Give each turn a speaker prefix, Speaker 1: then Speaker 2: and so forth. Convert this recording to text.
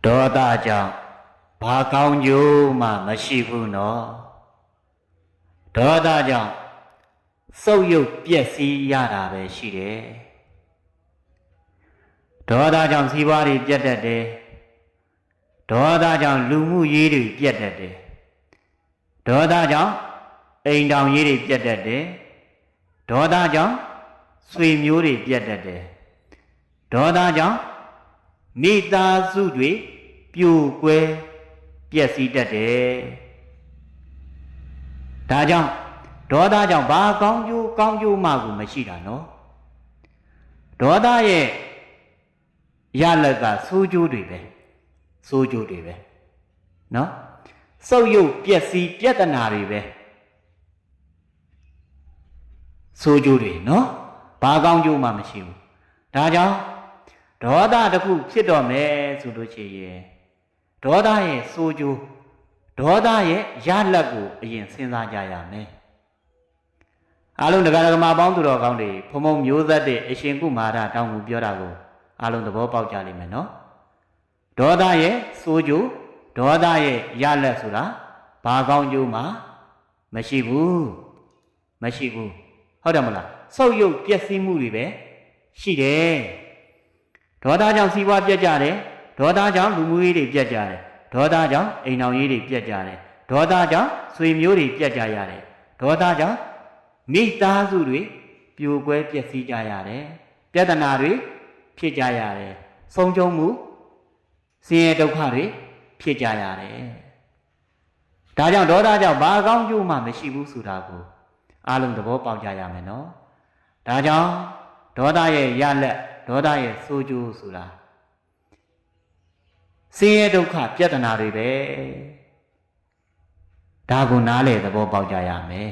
Speaker 1: ဒေါသကြောင့်ဘာကောင်းကျိုးမှမရှိဘူးနော်ဒေါသကြောင့်စုပ်ယုပ်ပျက်စီးရတာပဲရှိတယ်ဒေါသကြောင့်စီးပွားတွေပြတ်တတ်တယ်ဒေါသကြောင့်လူမှုရေးတွေပြတ်တတ်တယ်ဒေါသကြောင့်အိမ်တောင်ရေးတွေပြတ်တတ်တယ်ဒေါသကြောင့်ဆွေမျိုးတွေပြတ်တတ်တယ်ဒေါသကြောင့်မိသားစုတွေပြိုကွဲပျက်စီးတတ်တယ်ဒါကြောင့်ဒေါသကြောင့်ဘာကောင်းကျိုးမှကိုမရှိတာနော်ဒေါသရဲ့ရလက်ကဆိုးကျိုးတွေပဲနော်စုပ်ယုပ်ပျက်စီးပြဿနာတွေပဲဆိုးကျိုးတွေနော်ဘာကောင်းကျိုးမှမရှိဘူးဒါကြောင့်ဒေါသတစ်ခုဖြစ်တော့မယ်ဆိုလို့ရှိရင်ဒေါသရဲ့ဆိုးကျိုးဒေါသရဲ့ရလက်ကိုအရင်စဉ်းစားကြရမယ်အားလုံးတရားဓမ္မပေါင်းသူတော်ကောင်းတွေဖုံဖုံမျိုးသက်တဲ့အရှင်ကုမာရတောင်းကိုပြောတာကိုအားလုံးသဘောပေါက်ကြလိမ့်မယ်နော်ဒေါသရဲ့ဆိုးကျိုးဒေါသရဲ့ရလက်ဆိုတာဘာကောင်းကျိုးမှမရှိဘူးဟုတ်တယ်မလားဆုပ်ယုပ်ပျက်စီးမှုတွေပဲရှိတယ်ဒေါသကြောင့်စီးပွားပြတ်ကြတယ်ဒေါသကြောင့်လူမှုရေးတွေပြတ်ကြတယ်ဒေါသကြောင့်အိမ်တော်ရေးတွေပြတ်ကြတယ်ဒေါသကြောင့်ဆွေမျိုးတွေပြတ်ကြရတယ်ဒေါသကြောင့်မိသားစုတွေပြိုကွဲပျက်စီးကြရတယ်ပြဿနာတွေဖြစ်ကြရတယ်ဆုံးရှုံးမှုဆင်းရဲဒုက္ခတွေဖြစ်ကြရတယ်ဒါကြောင့်ဒေါသကြောင့်ဘာကောင်းကျိုးမှမရှိဘူးဆိုတာကိုအားလုံးသဘောပေါက်ကြရမယ်နော်ဒါကြောင့်ဒေါသရဲ့ရလက်ဒေါသရဲ့ဆိုးကျိုးဆိုတာဆင်းရဲဒုက္ခပြဿနာတွေပဲဒါကိုနားလေသဘောပေါက်ကြရမယ်